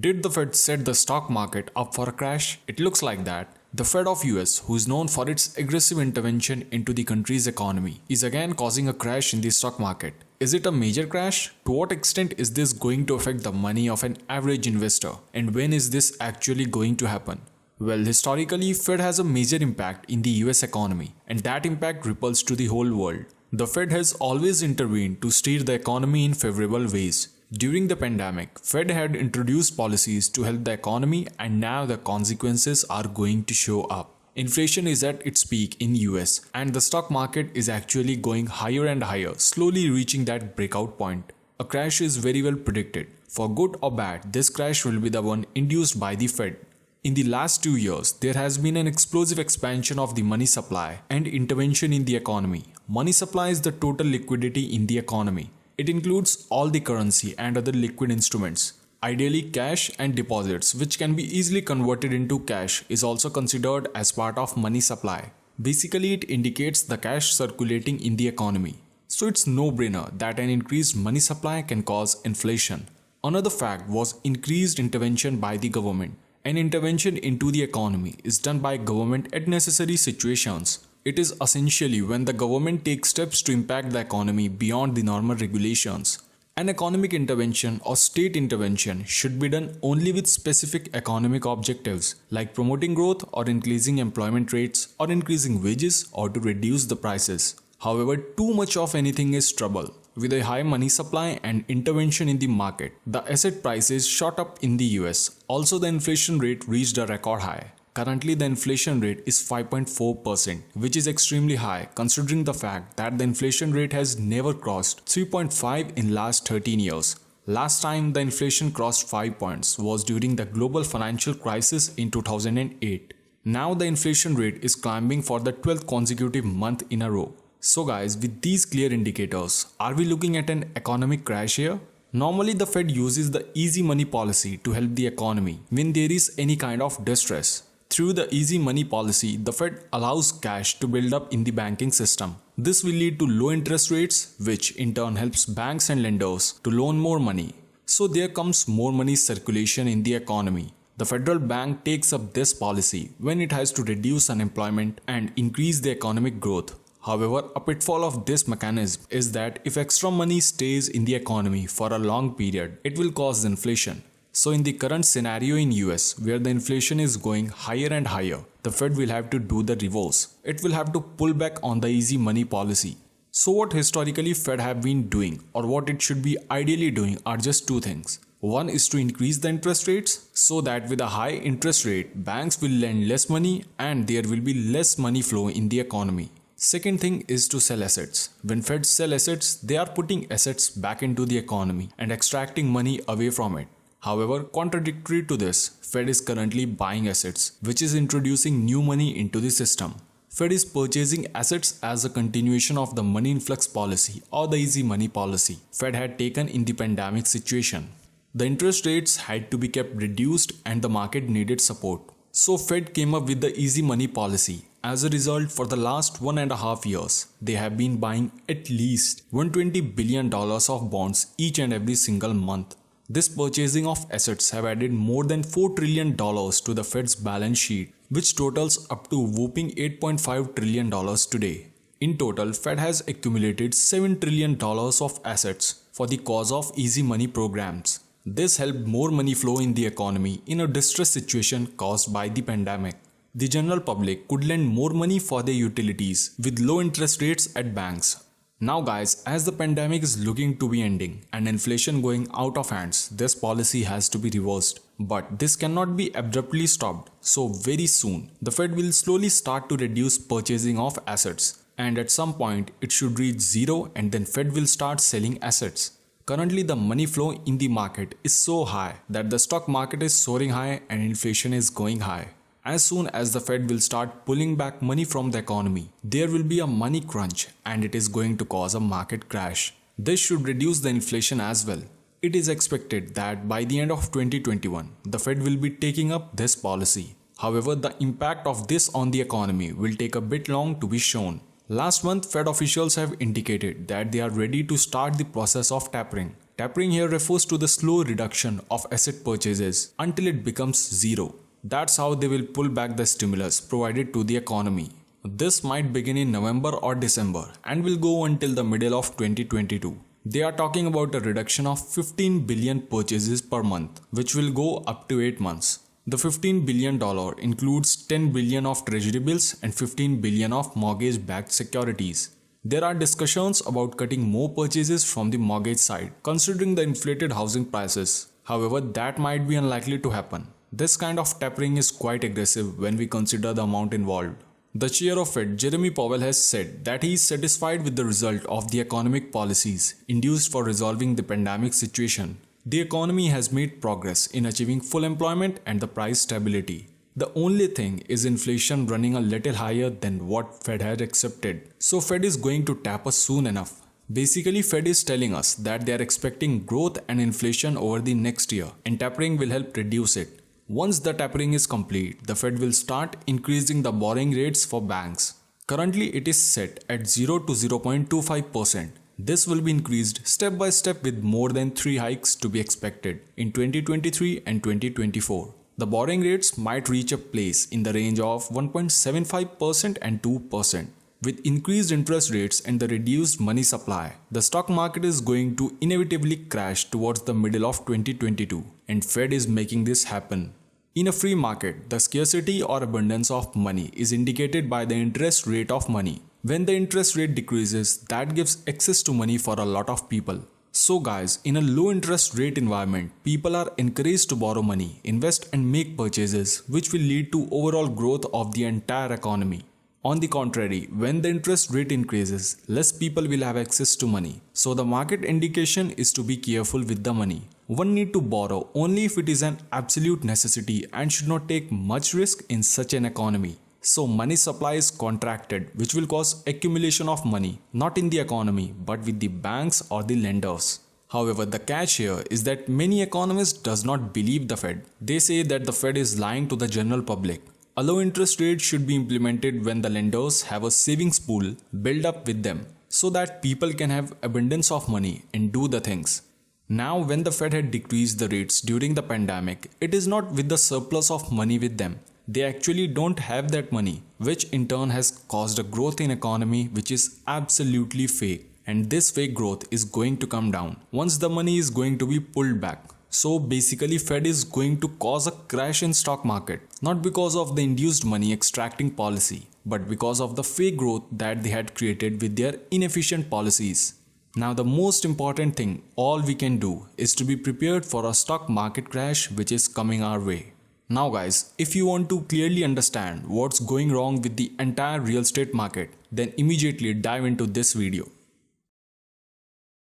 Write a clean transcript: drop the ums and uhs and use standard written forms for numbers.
Did the Fed set the stock market up for a crash? It looks like that. The Fed of US, who is known for its aggressive intervention into the country's economy, is again causing a crash in the stock market. Is it a major crash? To what extent is this going to affect the money of an average investor? And when is this actually going to happen? Well, historically, Fed has a major impact in the US economy, and that impact ripples to the whole world. The Fed has always intervened to steer the economy in favorable ways. During the pandemic, Fed had introduced policies to help the economy, and now the consequences are going to show up. Inflation is at its peak in US, and the stock market is actually going higher and higher, slowly reaching that breakout point. A crash is very well predicted. For good or bad, this crash will be the one induced by the Fed. In the last 2 years, there has been an explosive expansion of the money supply and intervention in the economy. Money supply is the total liquidity in the economy. It includes all the currency and other liquid instruments. Ideally, cash and deposits, which can be easily converted into cash, is also considered as part of money supply. Basically, it indicates the cash circulating in the economy. So it's no-brainer that an increased money supply can cause inflation. Another fact was increased intervention by the government. An intervention into the economy is done by government at necessary situations. It is essentially when the government takes steps to impact the economy beyond the normal regulations. An economic intervention or state intervention should be done only with specific economic objectives like promoting growth or increasing employment rates or increasing wages or to reduce the prices. However, too much of anything is trouble. With a high money supply and intervention in the market, the asset prices shot up in the US. Also, the inflation rate reached a record high. Currently, the inflation rate is 5.4%, which is extremely high considering the fact that the inflation rate has never crossed 3.5 in last 13 years. Last time the inflation crossed 5 points was during the global financial crisis in 2008. Now the inflation rate is climbing for the 12th consecutive month in a row. So guys, with these clear indicators, are we looking at an economic crash here? Normally the Fed uses the easy money policy to help the economy when there is any kind of distress. Through the easy money policy, the Fed allows cash to build up in the banking system. This will lead to low interest rates, which in turn helps banks and lenders to loan more money. So there comes more money circulation in the economy. The Federal Bank takes up this policy when it has to reduce unemployment and increase the economic growth. However, a pitfall of this mechanism is that if extra money stays in the economy for a long period, it will cause inflation. So in the current scenario in US, where the inflation is going higher and higher, the Fed will have to do the reverse. It will have to pull back on the easy money policy. So what historically Fed have been doing, or what it should be ideally doing, are just two things. One is to increase the interest rates so that with a high interest rate, banks will lend less money and there will be less money flow in the economy. Second thing is to sell assets. When Feds sell assets, they are putting assets back into the economy and extracting money away from it. However, contradictory to this, Fed is currently buying assets, which is introducing new money into the system. Fed is purchasing assets as a continuation of the money influx policy or the easy money policy Fed had taken in the pandemic situation. The interest rates had to be kept reduced and the market needed support. So Fed came up with the easy money policy. As a result, for the last 1.5 years, they have been buying at least $120 billion of bonds each and every single month. This purchasing of assets have added more than $4 trillion to the Fed's balance sheet, which totals up to whopping $8.5 trillion today. In total, Fed has accumulated $7 trillion of assets for the cause of easy money programs. This helped more money flow in the economy in a distress situation caused by the pandemic. The general public could lend more money for their utilities with low interest rates at banks. Now guys, as the pandemic is looking to be ending and inflation going out of hands, this policy has to be reversed. But this cannot be abruptly stopped. So very soon, the Fed will slowly start to reduce purchasing of assets. And at some point, it should reach zero and then Fed will start selling assets. Currently, the money flow in the market is so high that the stock market is soaring high and inflation is going high. As soon as the Fed will start pulling back money from the economy, there will be a money crunch and it is going to cause a market crash. This should reduce the inflation as well. It is expected that by the end of 2021, the Fed will be taking up this policy. However, the impact of this on the economy will take a bit long to be shown. Last month, Fed officials have indicated that they are ready to start the process of tapering. Tapering here refers to the slow reduction of asset purchases until it becomes zero. That's how they will pull back the stimulus provided to the economy. This might begin in November or December and will go until the middle of 2022. They are talking about a reduction of 15 billion purchases per month, which will go up to 8 months. The $15 billion includes 10 billion of treasury bills and 15 billion of mortgage-backed securities. There are discussions about cutting more purchases from the mortgage side, considering the inflated housing prices. However, that might be unlikely to happen. This kind of tapering is quite aggressive when we consider the amount involved. The chair of Fed, Jeremy Powell, has said that he is satisfied with the result of the economic policies induced for resolving the pandemic situation. The economy has made progress in achieving full employment and the price stability. The only thing is inflation running a little higher than what Fed had accepted. So Fed is going to tap us soon enough. Basically, Fed is telling us that they are expecting growth and inflation over the next year, and tapering will help reduce it. Once the tapering is complete, the Fed will start increasing the borrowing rates for banks. Currently, it is set at 0 to 0.25%. This will be increased step by step with more than 3 hikes to be expected in 2023 and 2024. The borrowing rates might reach a place in the range of 1.75% and 2%. With increased interest rates and the reduced money supply, the stock market is going to inevitably crash towards the middle of 2022, and Fed is making this happen. In a free market, the scarcity or abundance of money is indicated by the interest rate of money. When the interest rate decreases, that gives access to money for a lot of people. So guys, in a low interest rate environment, people are encouraged to borrow money, invest and make purchases, which will lead to overall growth of the entire economy. On the contrary, when the interest rate increases, less people will have access to money. So the market indication is to be careful with the money. One need to borrow only if it is an absolute necessity and should not take much risk in such an economy. So money supply is contracted, which will cause accumulation of money, not in the economy, but with the banks or the lenders. However, the catch here is that many economists does not believe the Fed. They say that the Fed is lying to the general public. A low interest rate should be implemented when the lenders have a savings pool built up with them, so that people can have abundance of money and do the things. Now, when the Fed had decreased the rates during the pandemic, it is not with the surplus of money with them. They actually don't have that money, which in turn has caused a growth in economy which is absolutely fake. And this fake growth is going to come down once the money is going to be pulled back. So basically, Fed is going to cause a crash in stock market, not because of the induced money extracting policy, but because of the fake growth that they had created with their inefficient policies. Now the most important thing all we can do is to be prepared for a stock market crash which is coming our way. Now guys, if you want to clearly understand what's going wrong with the entire real estate market, then immediately dive into this video.